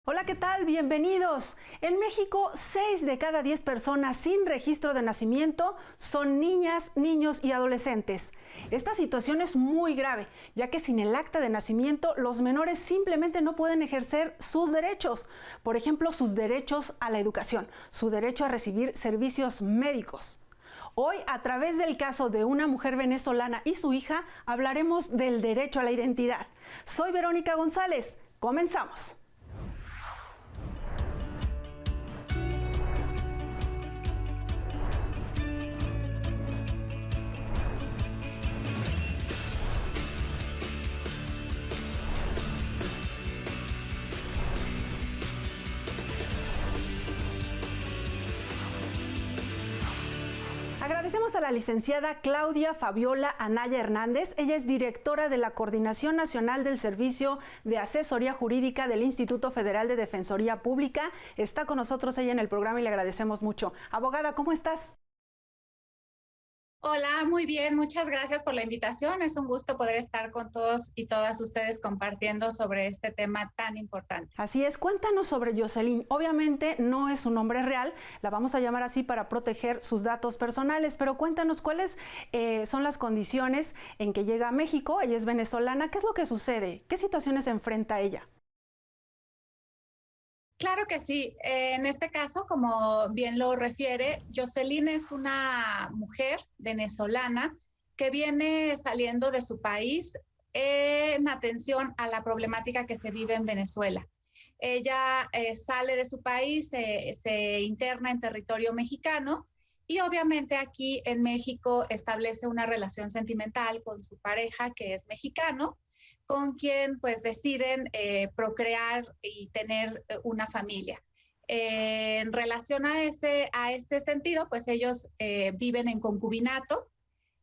Hola, ¿qué tal? Bienvenidos. En México, 6 de cada 10 personas sin registro de nacimiento son niñas, niños y adolescentes. Esta situación es muy grave, ya que sin el acta de nacimiento, los menores simplemente no pueden ejercer sus derechos. Por ejemplo, sus derechos a la educación, su derecho a recibir servicios médicos. Hoy, a través del caso de una mujer venezolana y su hija, hablaremos del derecho a la identidad. Soy Verónica González. Comenzamos. Agradecemos a la licenciada Claudia Fabiola Anaya Hernández. Ella es directora de la Coordinación Nacional del Servicio de Asesoría Jurídica del Instituto Federal de Defensoría Pública. Está con nosotros ella en el programa y le agradecemos mucho. Abogada, ¿cómo estás? Hola, muy bien, muchas gracias por la invitación. Es un gusto poder estar con todos y todas ustedes compartiendo sobre este tema tan importante. Así es, cuéntanos sobre Jocelyn. Obviamente no es su nombre real, la vamos a llamar así para proteger sus datos personales, pero cuéntanos cuáles son las condiciones en que llega a México. Ella es venezolana, ¿qué es lo que sucede? ¿Qué situaciones enfrenta ella? Claro que sí. En este caso, como bien lo refiere, Jocelyn es una mujer venezolana que viene saliendo de su país en atención a la problemática que se vive en Venezuela. Ella sale de su país, se interna en territorio mexicano y obviamente aquí en México establece una relación sentimental con su pareja que es mexicano, con quien pues deciden procrear y tener una familia. En relación a ese sentido, pues ellos viven en concubinato,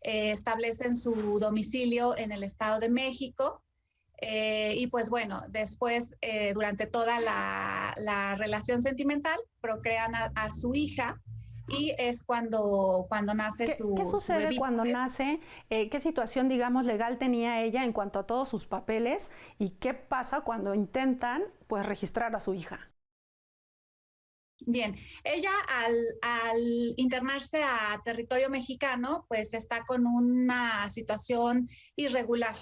establecen su domicilio en el Estado de México y pues bueno, después durante toda la relación sentimental procrean a su hija y es cuando nace ¿Qué su sucede bebé. cuando nace? ¿Qué situación, digamos, legal tenía ella en cuanto a todos sus papeles? ¿Y qué pasa cuando intentan, pues, registrar a su hija? Bien, ella al internarse a territorio mexicano, pues está con una situación irregular.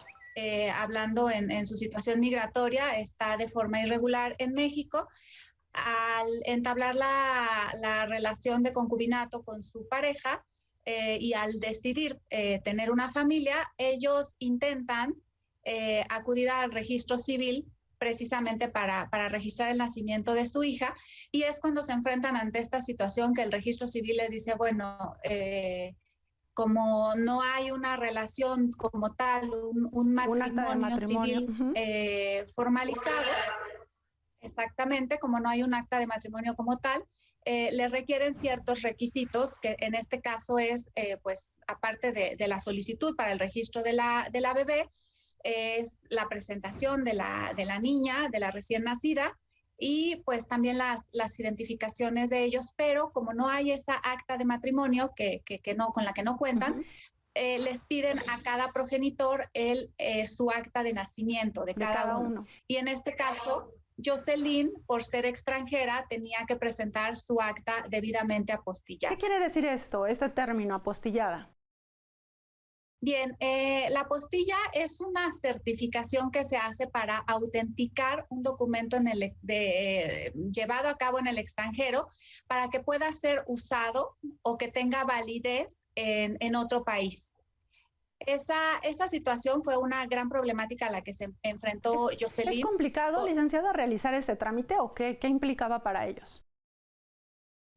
Hablando en su situación migratoria, está de forma irregular en México. Al entablar la relación de concubinato con su pareja y al decidir tener una familia, ellos intentan acudir al registro civil precisamente para registrar el nacimiento de su hija, y es cuando se enfrentan ante esta situación que el registro civil les dice, bueno, como no hay una relación como tal, un matrimonio civil formalizado, exactamente, como no hay un acta de matrimonio como tal, le requieren ciertos requisitos, que en este caso es, pues, aparte de la solicitud para el registro de la bebé, es la presentación de la niña, de la recién nacida, y pues también las identificaciones de ellos, pero como no hay esa acta de matrimonio con la que no cuentan, les piden a cada progenitor su acta de nacimiento de cada uno. Y en este caso, Jocelyn, por ser extranjera, tenía que presentar su acta debidamente apostillada. ¿Qué quiere decir esto, este término, apostillada? Bien, la apostilla es una certificación que se hace para autenticar un documento llevado a cabo en el extranjero para que pueda ser usado o que tenga validez en otro país. Esa situación fue una gran problemática a la que se enfrentó Jocelyn. ¿Es complicado, licenciada, realizar ese trámite o qué implicaba para ellos?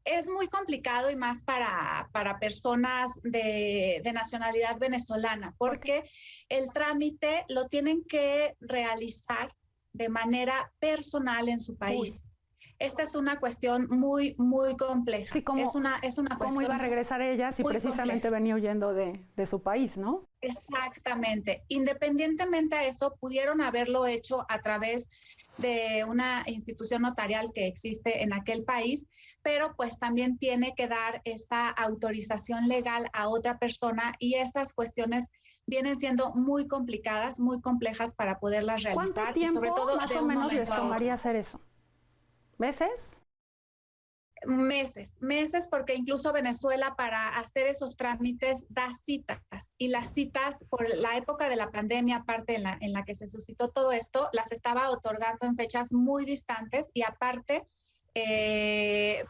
Es muy complicado y más para personas de nacionalidad venezolana, porque el trámite lo tienen que realizar de manera personal en su país. Esta es una cuestión muy, muy compleja. Sí, es una cuestión. ¿Cómo iba a regresar ella si precisamente venía huyendo de su país, no? Exactamente. Independientemente a eso, pudieron haberlo hecho a través de una institución notarial que existe en aquel país, pero pues también tiene que dar esa autorización legal a otra persona y esas cuestiones vienen siendo muy complicadas, muy complejas para poderlas realizar. ¿Cuánto tiempo y sobre todo más o menos les tomaría hacer eso? ¿Meses? Meses, porque incluso Venezuela para hacer esos trámites da citas y las citas por la época de la pandemia, aparte en la que se suscitó todo esto, las estaba otorgando en fechas muy distantes y aparte,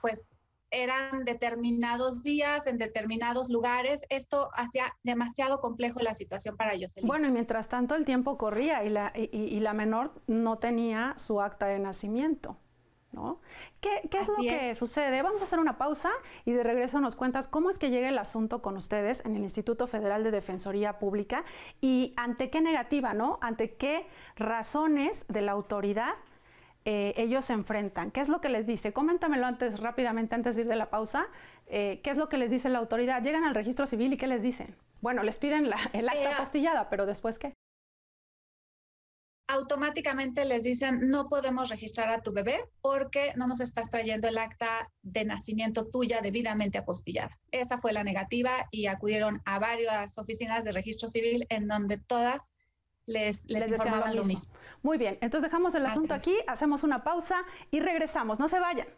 pues eran determinados días en determinados lugares. Esto hacía demasiado complejo la situación para Yoselin. Bueno, y mientras tanto el tiempo corría y la menor no tenía su acta de nacimiento, ¿no? ¿Qué es lo que sucede? Vamos a hacer una pausa y de regreso nos cuentas cómo es que llega el asunto con ustedes en el Instituto Federal de Defensoría Pública y ante qué negativa, ¿no? Ante qué razones de la autoridad ellos se enfrentan. ¿Qué es lo que les dice? Coméntamelo antes, rápidamente, antes de ir de la pausa. ¿Qué es lo que les dice la autoridad? Llegan al registro civil y ¿qué les dicen? Bueno, les piden el acta apostillada, pero ¿después qué? Automáticamente les dicen, no podemos registrar a tu bebé porque no nos estás trayendo el acta de nacimiento tuya debidamente apostillada. Esa fue la negativa y acudieron a varias oficinas de registro civil en donde todas les informaban lo mismo. Muy bien, entonces dejamos el asunto aquí, hacemos una pausa y regresamos. No se vayan.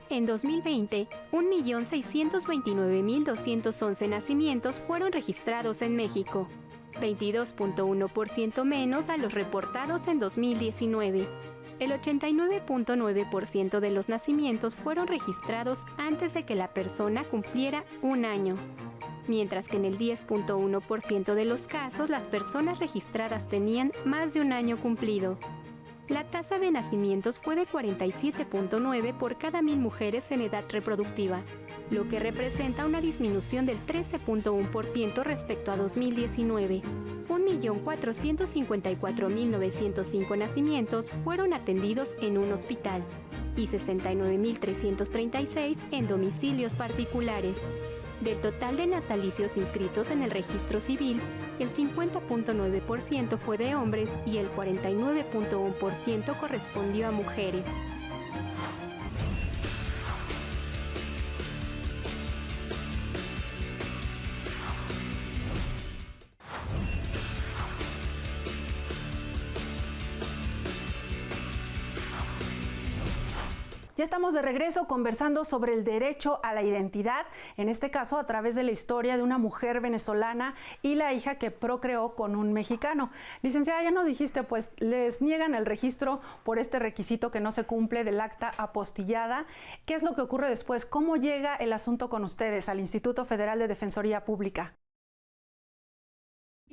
En 2020, 1.629.211 nacimientos fueron registrados en México, 22.1% menos a los reportados en 2019. El 89.9% de los nacimientos fueron registrados antes de que la persona cumpliera un año, mientras que en el 10.1% de los casos las personas registradas tenían más de un año cumplido. La tasa de nacimientos fue de 47.9 por cada 1.000 mujeres en edad reproductiva, lo que representa una disminución del 13.1% respecto a 2019. 1.454.905 nacimientos fueron atendidos en un hospital y 69.336 en domicilios particulares. Del total de natalicios inscritos en el registro civil, el 50.9% fue de hombres y el 49.1% correspondió a mujeres. Ya estamos de regreso conversando sobre el derecho a la identidad, en este caso a través de la historia de una mujer venezolana y la hija que procreó con un mexicano. Licenciada, ya nos dijiste, pues les niegan el registro por este requisito que no se cumple del acta apostillada. ¿Qué es lo que ocurre después? ¿Cómo llega el asunto con ustedes al Instituto Federal de Defensoría Pública?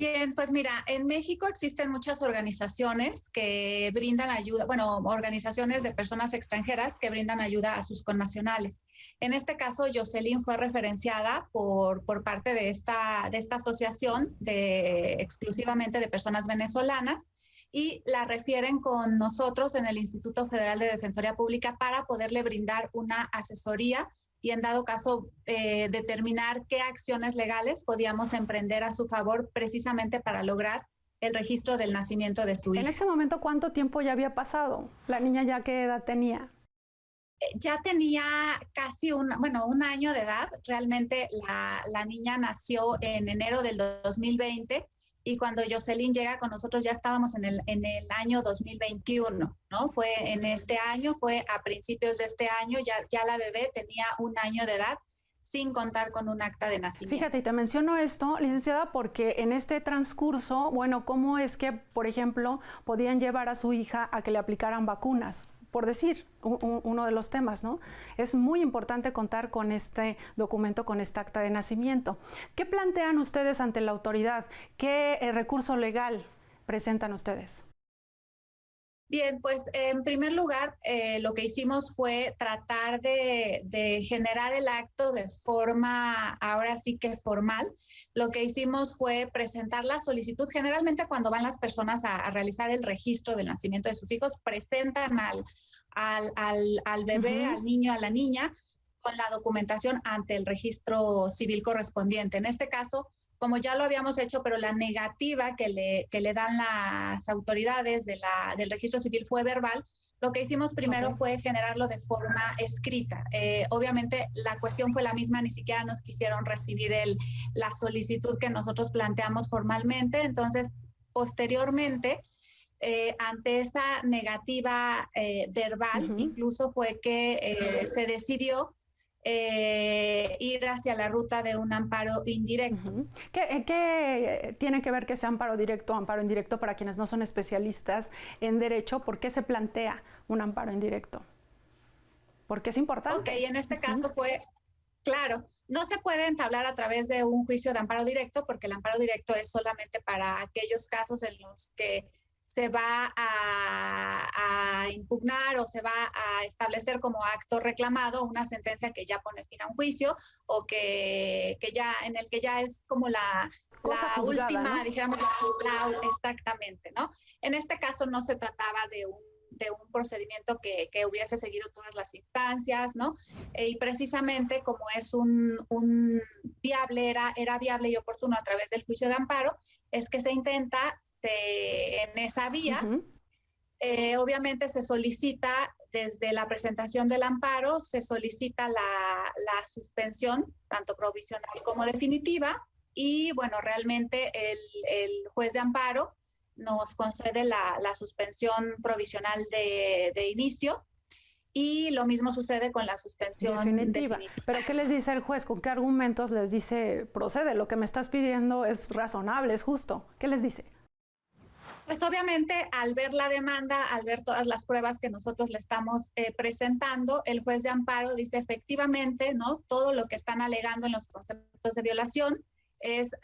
Bien, pues mira, en México existen muchas organizaciones que brindan ayuda, bueno, organizaciones de personas extranjeras que brindan ayuda a sus connacionales. En este caso, Yoselin fue referenciada por parte de esta asociación exclusivamente de personas venezolanas y la refieren con nosotros en el Instituto Federal de Defensoría Pública para poderle brindar una asesoría y en dado caso determinar qué acciones legales podíamos emprender a su favor precisamente para lograr el registro del nacimiento de su hija. En este momento, ¿cuánto tiempo ya había pasado? ¿La niña ya qué edad tenía? Ya tenía casi un año de edad. Realmente la niña nació en enero del 2020 y cuando Yoselin llega con nosotros ya estábamos en el año 2021, ¿no? Fue en este año, fue a principios de este año, ya la bebé tenía un año de edad sin contar con un acta de nacimiento. Fíjate, y te menciono esto, licenciada, porque en este transcurso, bueno, ¿cómo es que, por ejemplo, podían llevar a su hija a que le aplicaran vacunas? Por decir, uno de los temas, ¿no? Es muy importante contar con este documento, con esta acta de nacimiento. ¿Qué plantean ustedes ante la autoridad? ¿Qué recurso legal presentan ustedes? Bien, pues en primer lugar, lo que hicimos fue tratar de generar el acto de forma, ahora sí que formal. Lo que hicimos fue presentar la solicitud. Generalmente cuando van las personas a realizar el registro del nacimiento de sus hijos, presentan al bebé, al niño, a la niña, con la documentación ante el registro civil correspondiente. En este caso, como ya lo habíamos hecho, pero la negativa que le dan las autoridades del registro civil fue verbal, lo que hicimos primero fue generarlo de forma escrita. Obviamente la cuestión fue la misma, ni siquiera nos quisieron recibir la solicitud que nosotros planteamos formalmente. Entonces, posteriormente, ante esa negativa verbal, incluso fue que se decidió ir hacia la ruta de un amparo indirecto. ¿Qué tiene que ver que sea amparo directo o amparo indirecto para quienes no son especialistas en derecho? ¿Por qué se plantea un amparo indirecto? Porque es importante. Ok, en este caso fue, claro, no se puede entablar a través de un juicio de amparo directo porque el amparo directo es solamente para aquellos casos en los que se va a impugnar o se va a establecer como acto reclamado una sentencia que ya pone fin a un juicio o que ya en el que ya es como la juzgada, última, ¿no? Dijéramos, exactamente, ¿no? En este caso no se trataba de un procedimiento que hubiese seguido todas las instancias, ¿no? Y precisamente como es era viable y oportuno a través del juicio de amparo, es que se intenta en esa vía, obviamente se solicita desde la presentación del amparo, se solicita la suspensión, tanto provisional como definitiva, y bueno, realmente el juez de amparo nos concede la suspensión provisional de inicio y lo mismo sucede con la suspensión definitiva. ¿Pero qué les dice el juez? ¿Con qué argumentos les dice, procede, lo que me estás pidiendo es razonable, es justo? ¿Qué les dice? Pues obviamente al ver la demanda, al ver todas las pruebas que nosotros le estamos presentando, el juez de amparo dice efectivamente, ¿no? Todo lo que están alegando en los conceptos de violación es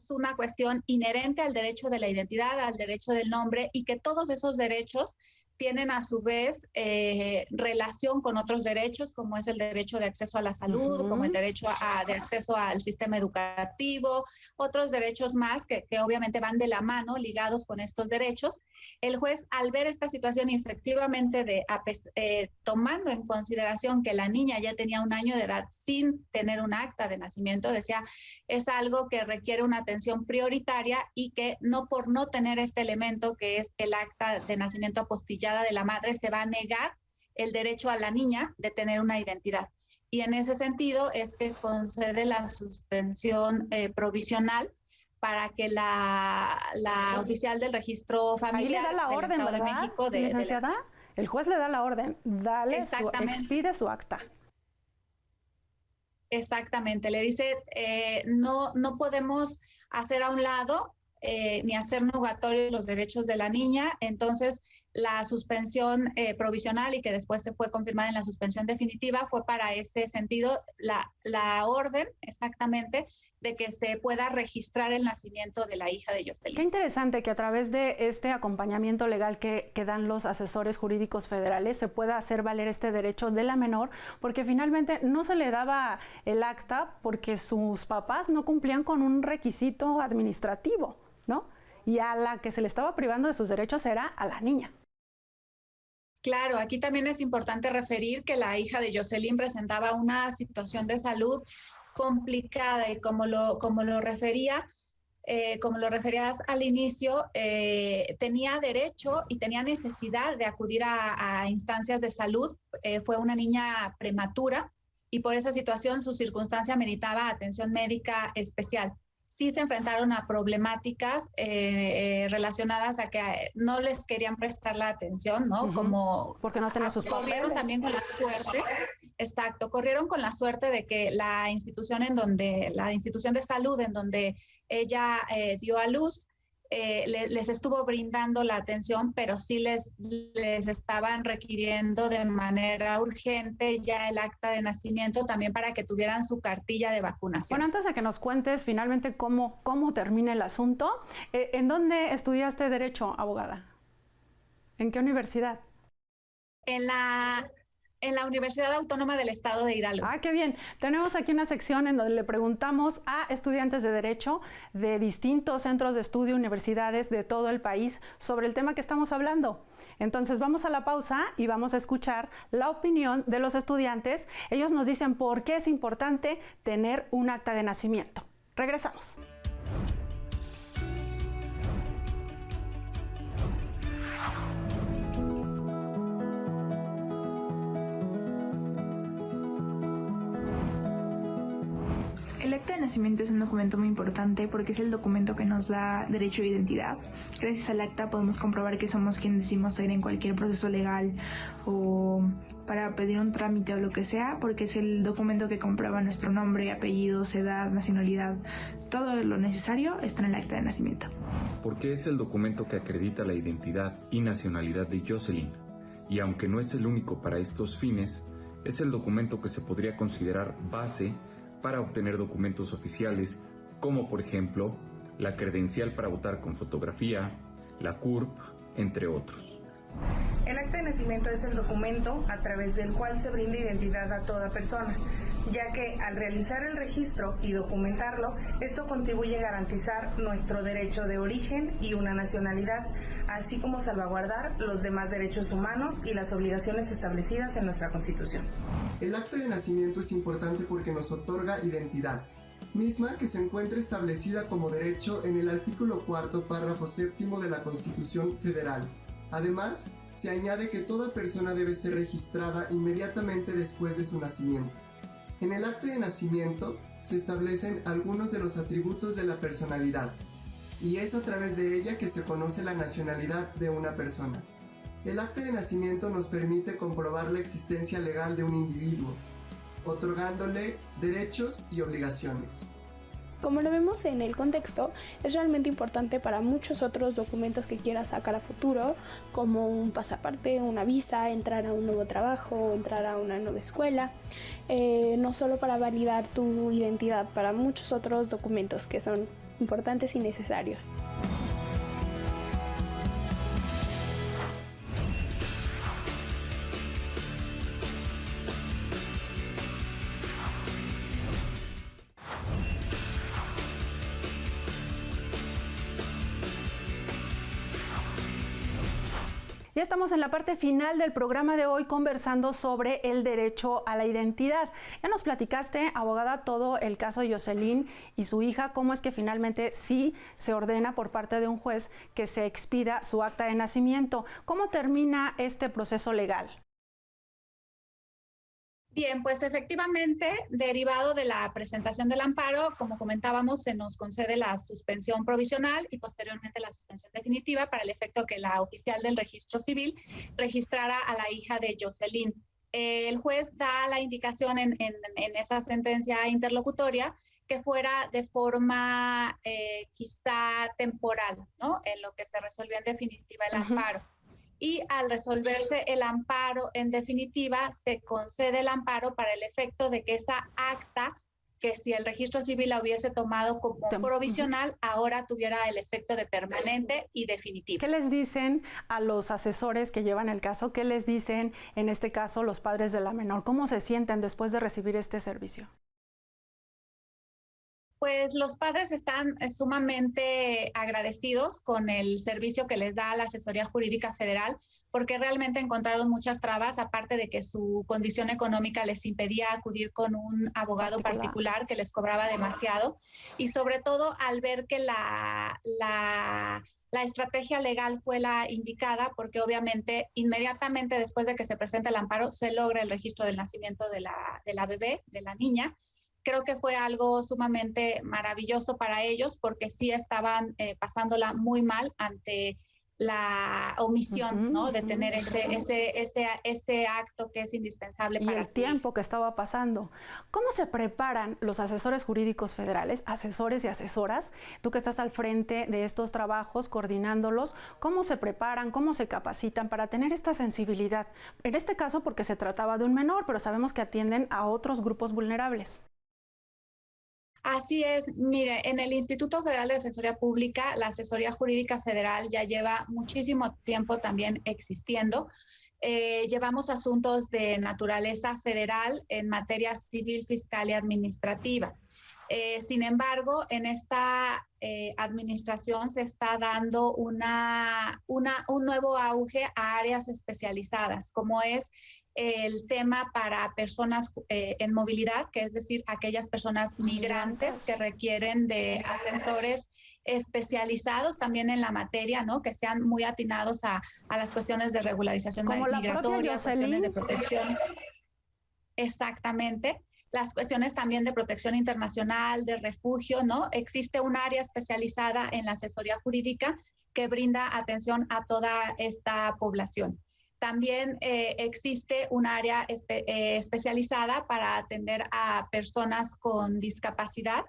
una cuestión inherente al derecho de la identidad, al derecho del nombre, y que todos esos derechos tienen a su vez relación con otros derechos, como es el derecho de acceso a la salud, como el derecho de acceso al sistema educativo, otros derechos más que obviamente van de la mano, ligados con estos derechos. El juez, al ver esta situación efectivamente tomando en consideración que la niña ya tenía 1 año de edad sin tener un acta de nacimiento, decía, es algo que requiere una atención prioritaria y que por no tener este elemento que es el acta de nacimiento apostillado de la madre, se va a negar el derecho a la niña de tener una identidad. Y en ese sentido es que concede la suspensión provisional para que la oficial del registro familiar ahí le da la orden, del Estado ¿verdad, de México licenciada? El juez le da la orden, expide su acta. Exactamente, le dice, no podemos hacer a un lado ni hacer nugatorios los derechos de la niña, entonces la suspensión provisional y que después se fue confirmada en la suspensión definitiva fue para ese sentido la orden exactamente de que se pueda registrar el nacimiento de la hija de Yoselyn. Qué interesante que a través de este acompañamiento legal que dan los asesores jurídicos federales se pueda hacer valer este derecho de la menor, porque finalmente no se le daba el acta porque sus papás no cumplían con un requisito administrativo, ¿no? Y a la que se le estaba privando de sus derechos era a la niña. Claro, aquí también es importante referir que la hija de Yoselyn presentaba una situación de salud complicada y como lo referías al inicio, tenía derecho y tenía necesidad de acudir a instancias de salud. Fue una niña prematura y por esa situación su circunstancia meritaba atención médica especial. Sí se enfrentaron a problemáticas relacionadas a que no les querían prestar la atención, ¿no? Como porque no tenían sus papeles. Corrieron también con la suerte, exacto, corrieron con la suerte de que la institución de salud en donde ella dio a luz, les estuvo brindando la atención, pero sí les estaban requiriendo de manera urgente ya el acta de nacimiento también para que tuvieran su cartilla de vacunación. Bueno, antes de que nos cuentes finalmente cómo termina el asunto, ¿en dónde estudiaste Derecho, abogada? ¿En qué universidad? En la Universidad Autónoma del Estado de Hidalgo. Ah, qué bien. Tenemos aquí una sección en donde le preguntamos a estudiantes de Derecho de distintos centros de estudio, universidades de todo el país sobre el tema que estamos hablando. Entonces vamos a la pausa y vamos a escuchar la opinión de los estudiantes. Ellos nos dicen por qué es importante tener un acta de nacimiento. Regresamos. El acta de nacimiento es un documento muy importante porque es el documento que nos da derecho a identidad. Gracias al acta podemos comprobar que somos quien decimos ser en cualquier proceso legal o para pedir un trámite o lo que sea, porque es el documento que comprueba nuestro nombre, apellidos, edad, nacionalidad. Todo lo necesario está en el acta de nacimiento. Porque es el documento que acredita la identidad y nacionalidad de Jocelyn. Y aunque no es el único para estos fines, es el documento que se podría considerar base para obtener documentos oficiales, como por ejemplo la credencial para votar con fotografía, la CURP, entre otros. El acta de nacimiento es el documento a través del cual se brinda identidad a toda persona, ya que al realizar el registro y documentarlo, esto contribuye a garantizar nuestro derecho de origen y una nacionalidad, así como salvaguardar los demás derechos humanos y las obligaciones establecidas en nuestra Constitución. El acta de nacimiento es importante porque nos otorga identidad, misma que se encuentra establecida como derecho en el artículo 4, párrafo 7 de la Constitución Federal. Además, se añade que toda persona debe ser registrada inmediatamente después de su nacimiento. En el acta de nacimiento se establecen algunos de los atributos de la personalidad, y es a través de ella que se conoce la nacionalidad de una persona. El acta de nacimiento nos permite comprobar la existencia legal de un individuo, otorgándole derechos y obligaciones. Como lo vemos en el contexto, es realmente importante para muchos otros documentos que quieras sacar a futuro, como un pasaporte, una visa, entrar a un nuevo trabajo, entrar a una nueva escuela, no solo para validar tu identidad, para muchos otros documentos que son importantes y necesarios. Ya estamos en la parte final del programa de hoy conversando sobre el derecho a la identidad. Ya nos platicaste, abogada, todo el caso de Jocelyn y su hija, cómo es que finalmente sí se ordena por parte de un juez que se expida su acta de nacimiento. ¿Cómo termina este proceso legal? Bien, pues efectivamente, derivado de la presentación del amparo, como comentábamos, se nos concede la suspensión provisional y posteriormente la suspensión definitiva para el efecto que la oficial del registro civil registrara a la hija de Jocelyn. El juez da la indicación en esa sentencia interlocutoria que fuera de forma quizá temporal, ¿no? En lo que se resolvió en definitiva el amparo. Y al resolverse el amparo en definitiva, se concede el amparo para el efecto de que esa acta, que si el registro civil la hubiese tomado como provisional, ahora tuviera el efecto de permanente y definitivo. ¿Qué les dicen a los asesores que llevan el caso? ¿Qué les dicen, en este caso, los padres de la menor? ¿Cómo se sienten después de recibir este servicio? Pues los padres están sumamente agradecidos con el servicio que les da la Asesoría Jurídica Federal, porque realmente encontraron muchas trabas, aparte de que su condición económica les impedía acudir con un abogado particular que les cobraba demasiado, y sobre todo al ver que la estrategia legal fue la indicada, porque obviamente inmediatamente después de que se presenta el amparo se logra el registro del nacimiento de la bebé, de la niña. Creo que fue algo sumamente maravilloso para ellos porque sí estaban pasándola muy mal ante la omisión, ¿no? De tener ese acto que es indispensable para el tiempo que estaba pasando. ¿Cómo se preparan los asesores jurídicos federales, asesores y asesoras? Tú que estás al frente de estos trabajos, coordinándolos, ¿cómo se preparan, cómo se capacitan para tener esta sensibilidad? En este caso porque se trataba de un menor, pero sabemos que atienden a otros grupos vulnerables. Así es, mire, en el Instituto Federal de Defensoría Pública, la Asesoría Jurídica Federal ya lleva muchísimo tiempo también existiendo. Llevamos asuntos de naturaleza federal en materia civil, fiscal y administrativa. Sin embargo, en esta administración se está dando un nuevo auge a áreas especializadas, como es el tema para personas en movilidad, que es decir, aquellas personas migrantes que requieren de asesores especializados también en la materia, ¿no? Que sean muy atinados a las cuestiones de regularización migratoria, cuestiones de protección. Exactamente. las cuestiones también de protección internacional, de refugio, ¿no? Existe un área especializada en la asesoría jurídica que brinda atención a toda esta población. También existe un área especializada para atender a personas con discapacidad.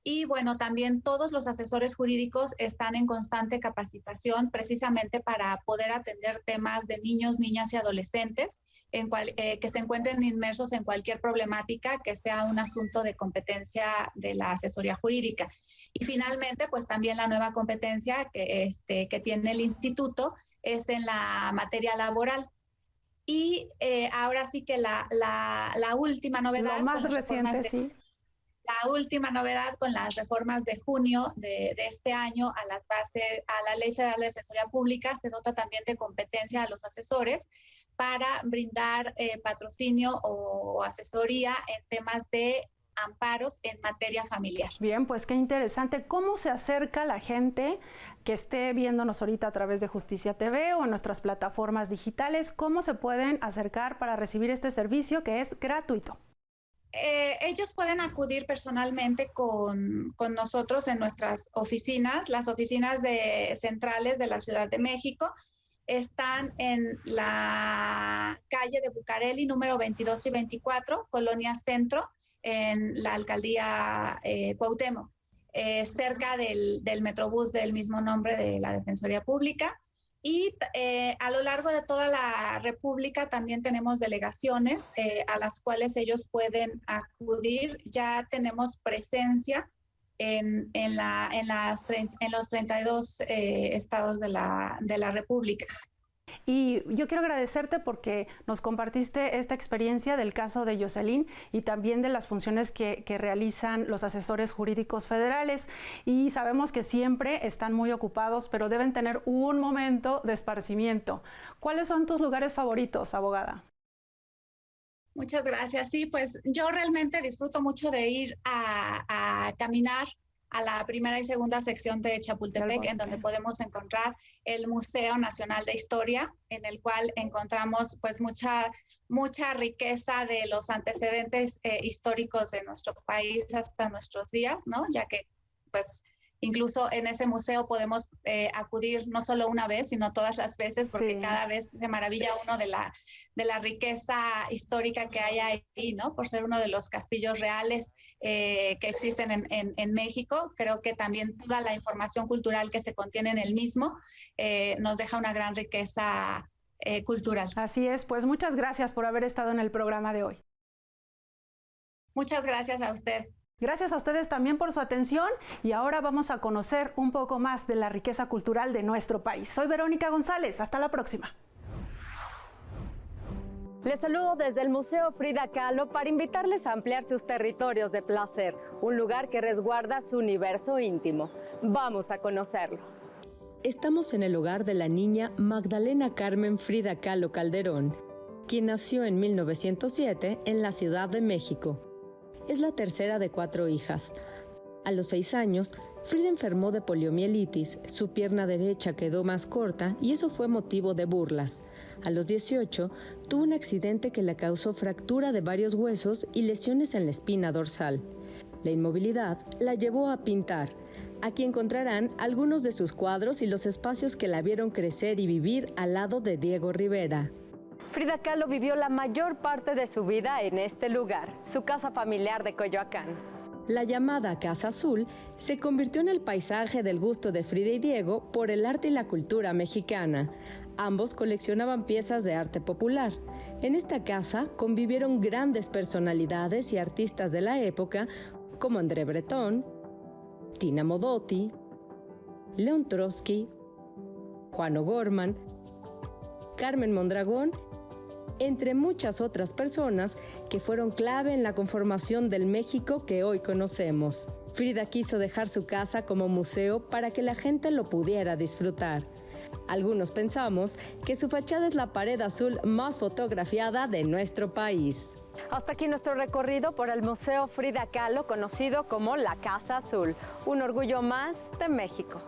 Y bueno, también todos los asesores jurídicos están en constante capacitación precisamente para poder atender temas de niños, niñas y adolescentes que se encuentren inmersos en cualquier problemática que sea un asunto de competencia de la asesoría jurídica. Y finalmente, pues también la nueva competencia que tiene el instituto es en la materia laboral. Y ahora sí que la última novedad... Lo más reciente, sí. La última novedad con las reformas de junio de este año a la Ley Federal de Defensoría Pública, se dota también de competencia a los asesores para brindar patrocinio o asesoría en temas de amparos en materia familiar. Bien, pues qué interesante. ¿Cómo se acerca la gente que esté viéndonos ahorita a través de Justicia TV o en nuestras plataformas digitales? ¿Cómo se pueden acercar para recibir este servicio que es gratuito? Ellos pueden acudir personalmente con nosotros en nuestras oficinas. Las oficinas centrales de la Ciudad de México están en la calle de Bucareli, número 22 y 24, Colonia Centro, en la alcaldía Cuauhtémoc, cerca del Metrobús del mismo nombre de la Defensoría Pública. Y a lo largo de toda la República también tenemos delegaciones a las cuales ellos pueden acudir. Ya tenemos presencia en los 32 estados de la República. Y yo quiero agradecerte porque nos compartiste esta experiencia del caso de Jocelyn y también de las funciones que realizan los asesores jurídicos federales. Y sabemos que siempre están muy ocupados, pero deben tener un momento de esparcimiento. ¿Cuáles son tus lugares favoritos, abogada? Muchas gracias. Sí, pues yo realmente disfruto mucho de ir a caminar a la primera y segunda sección de Chapultepec, en donde podemos encontrar el Museo Nacional de Historia, en el cual encontramos pues mucha riqueza de los antecedentes históricos de nuestro país hasta nuestros días, ¿no? Ya que pues incluso en ese museo podemos acudir no solo una vez, sino todas las veces, porque cada vez se maravilla uno de la riqueza histórica que hay ahí, ¿no? Por ser uno de los castillos reales que existen en México. Creo que también toda la información cultural que se contiene en el mismo nos deja una gran riqueza cultural. Así es, pues muchas gracias por haber estado en el programa de hoy. Muchas gracias a usted. Gracias a ustedes también por su atención y ahora vamos a conocer un poco más de la riqueza cultural de nuestro país. Soy Verónica González, hasta la próxima. Les saludo desde el Museo Frida Kahlo para invitarles a ampliar sus territorios de placer, un lugar que resguarda su universo íntimo. Vamos a conocerlo. Estamos en el hogar de la niña Magdalena Carmen Frida Kahlo Calderón, quien nació en 1907 en la Ciudad de México. Es la tercera de 4 hijas. A los 6 años, Frida enfermó de poliomielitis, su pierna derecha quedó más corta y eso fue motivo de burlas. A los 18, tuvo un accidente que le causó fractura de varios huesos y lesiones en la espina dorsal. La inmovilidad la llevó a pintar. Aquí encontrarán algunos de sus cuadros y los espacios que la vieron crecer y vivir al lado de Diego Rivera. Frida Kahlo vivió la mayor parte de su vida en este lugar, su casa familiar de Coyoacán. La llamada Casa Azul se convirtió en el paisaje del gusto de Frida y Diego por el arte y la cultura mexicana. Ambos coleccionaban piezas de arte popular. En esta casa convivieron grandes personalidades y artistas de la época como André Breton, Tina Modotti, León Trotsky, Juan O'Gorman, Carmen Mondragón, entre muchas otras personas que fueron clave en la conformación del México que hoy conocemos. Frida quiso dejar su casa como museo para que la gente lo pudiera disfrutar. Algunos pensamos que su fachada es la pared azul más fotografiada de nuestro país. Hasta aquí nuestro recorrido por el Museo Frida Kahlo, conocido como la Casa Azul, un orgullo más de México.